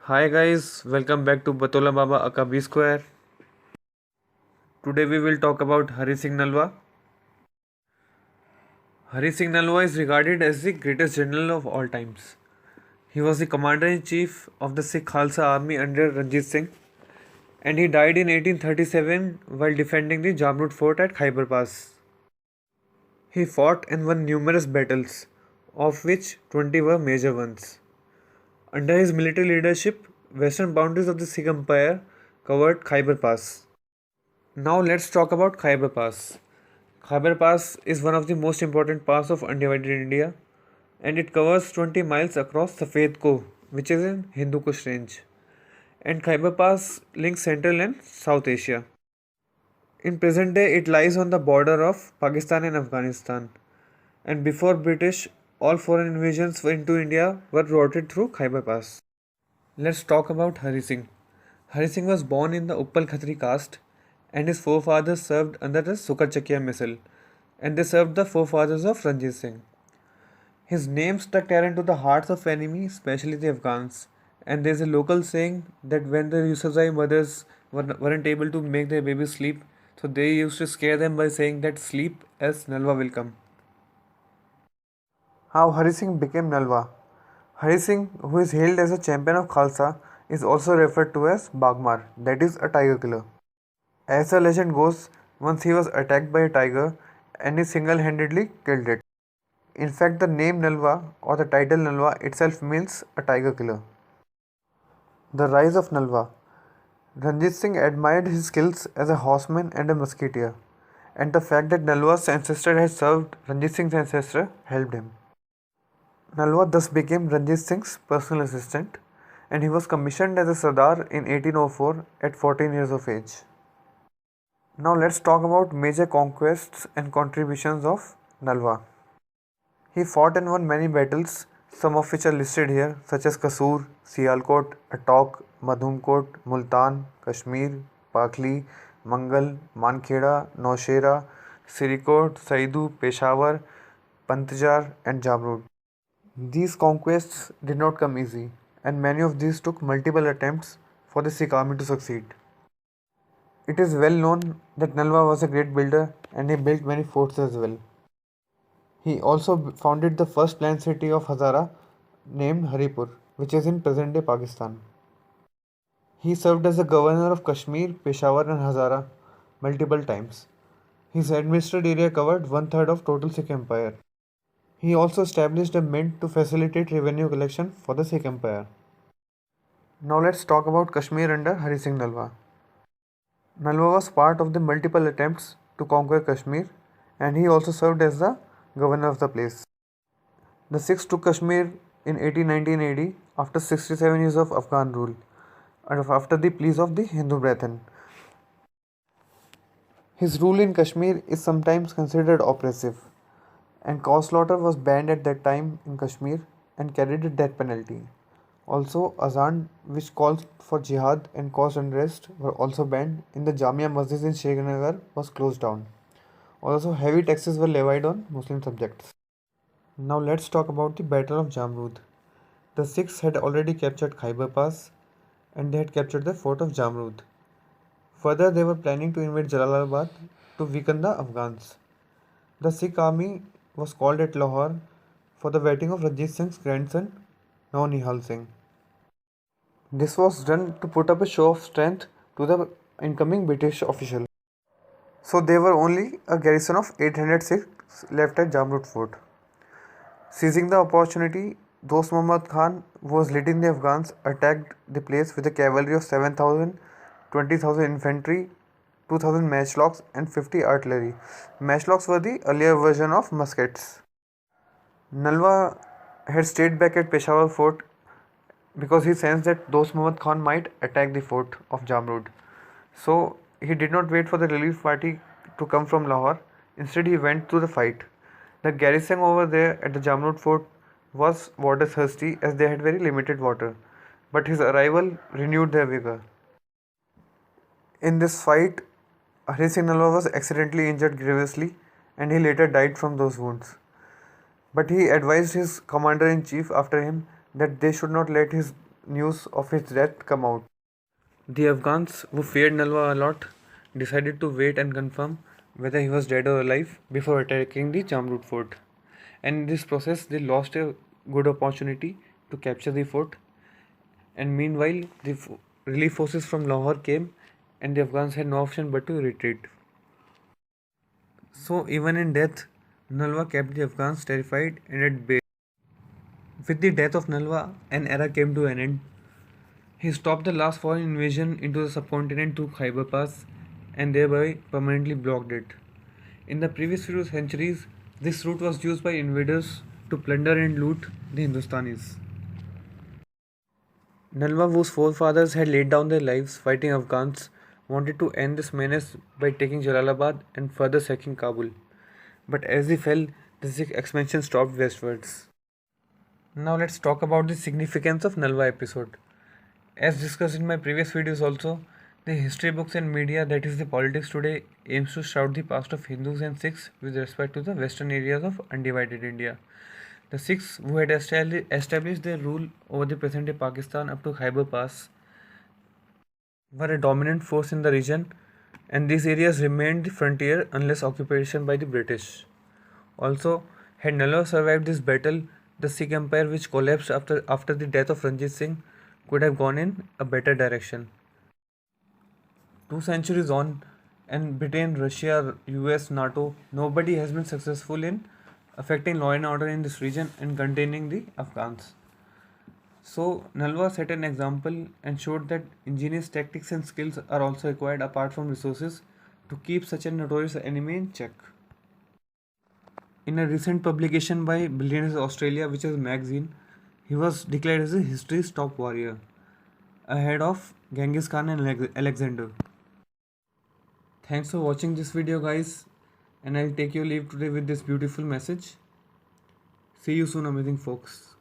Hi guys, welcome back to Batola Baba Aka B Square. Today we will talk about Hari Singh Nalwa. Hari Singh Nalwa is regarded as the greatest general of all times. He was the commander in chief of the Sikh Khalsa army under Ranjit Singh, and he died in 1837 while defending the Jamrud fort at Khyber Pass. He fought and won numerous battles, of which 20 were major ones. Under his military leadership, western boundaries of the Sikh Empire covered Khyber Pass. Now let's talk about Khyber Pass. Khyber Pass is one of the most important parts of undivided India, and it covers 20 miles across Safed Ko, which is in Hindu Kush range. And Khyber Pass links Central and South Asia. In present day, it lies on the border of Pakistan and Afghanistan. And before British, all foreign invasions into India were routed through Khyber Pass. Let's talk about Hari Singh. Hari Singh was born in the Uppal Khatri caste, and his forefathers served under the Sukarchakia missile, and they served the forefathers of Ranjit Singh. His name stuck terror into the hearts of enemies, especially the Afghans. And there's a local saying that when the Yusufzai mothers weren't able to make their babies sleep, so they used to scare them by saying that sleep as Nalwa will come. How Hari Singh became Nalwa. Hari Singh, who is hailed as a champion of Khalsa, is also referred to as Bagmar, that is a tiger killer. As the legend goes, once he was attacked by a tiger and he single handedly killed it. In fact, the name Nalwa or the title Nalwa itself means a tiger killer. The rise of Nalwa. Ranjit Singh admired his skills as a horseman and a musketeer, and the fact that Nalwa's ancestor had served Ranjit Singh's ancestor helped him. Nalwa thus became Ranjit Singh's personal assistant, and he was commissioned as a Sardar in 1804 at 14 years of age. Now let's talk about major conquests and contributions of Nalwa. He fought and won many battles, some of which are listed here, such as Kasur, Sialkot, Attock, Madhumkot, Multan, Kashmir, Pakli, Mangal, Mankheda, Naushera, Sirikot, Saidu, Peshawar, Pantjar, and Jamrud. These conquests did not come easy, and many of these took multiple attempts for the Sikh army to succeed. It is well known that Nalwa was a great builder and he built many forts as well. He also founded the first planned city of Hazara named Haripur, which is in present day Pakistan. He served as the governor of Kashmir, Peshawar, and Hazara multiple times. His administered area covered one third of total Sikh Empire. He also established a mint to facilitate revenue collection for the Sikh Empire. Now let's talk about Kashmir under Hari Singh Nalwa. Nalwa was part of the multiple attempts to conquer Kashmir, and he also served as the governor of the place. The Sikhs took Kashmir in 1819 AD after 67 years of Afghan rule and after the pleas of the Hindu Brethren. His rule in Kashmir is sometimes considered oppressive, and cow slaughter was banned at that time in Kashmir and carried a death penalty. Also, Azan, which calls for jihad and caused unrest, were also banned. In the Jamia Masjid in Srinagar was closed down. Also, heavy taxes were levied on Muslim subjects. Now let's talk about the Battle of Jamrud. The Sikhs had already captured Khyber Pass and they had captured the fort of Jamrud. Further, they were planning to invade Jalalabad to weaken the Afghans. The Sikh army was called at Lahore for the wedding of Ranjit Singh's grandson, now Nihal Singh. This was done to put up a show of strength to the incoming British official. So there were only a garrison of 800 Sikhs left at Jamrud fort. Seizing the opportunity, Dost Muhammad Khan, who was leading the Afghans, attacked the place with a cavalry of 7,000, 20,000 infantry, 2,000 matchlocks, and 50 artillery. Matchlocks were the earlier version of muskets. Nalwa had stayed back at Peshawar fort because he sensed that Dost Muhammad Khan might attack the fort of Jamrud. So he did not wait for the relief party to come from Lahore. Instead, he went to the fight. The garrison over there at the Jamrud fort was water thirsty as they had very limited water, but his arrival renewed their vigor. In this fight, Hari Singh Nalwa was accidentally injured grievously and he later died from those wounds. But he advised his commander in chief after him that they should not let his news of his death come out. The Afghans, who feared Nalwa a lot, decided to wait and confirm whether he was dead or alive before attacking the Jamrud fort. And in this process, they lost a good opportunity to capture the fort. And meanwhile, the relief forces from Lahore came, and the Afghans had no option but to retreat. So, even in death, Nalwa kept the Afghans terrified and at bay. With the death of Nalwa, an era came to an end. He stopped the last foreign invasion into the subcontinent through Khyber Pass and thereby permanently blocked it. In the previous few centuries, this route was used by invaders to plunder and loot the Hindustanis. Nalwa, whose forefathers had laid down their lives fighting Afghans, wanted to end this menace by taking Jalalabad and further sacking Kabul. But as he fell, the Sikh expansion stopped westwards. Now let's talk about the significance of Nalwa episode. As discussed in my previous videos also, the history books and media, that is the politics today, aims to shroud the past of Hindus and Sikhs with respect to the western areas of undivided India. The Sikhs, who had established their rule over the present-day Pakistan up to Khyber Pass, were a dominant force in the region, and these areas remained the frontier unless occupation by the British. Also, had Nalwa survived this battle, the Sikh Empire, which collapsed after the death of Ranjit Singh, could have gone in a better direction. 2 centuries on, and Britain, Russia, US, NATO, nobody has been successful in affecting law and order in this region and containing the Afghans. So, Nalwa set an example and showed that ingenious tactics and skills are also required apart from resources to keep such a notorious enemy in check. In a recent publication by Billionaires Australia, which is a magazine, he was declared as a history's top warrior, ahead of Genghis Khan and Alexander. Thanks for watching this video, guys, and I'll take your leave today with this beautiful message. See you soon, amazing folks.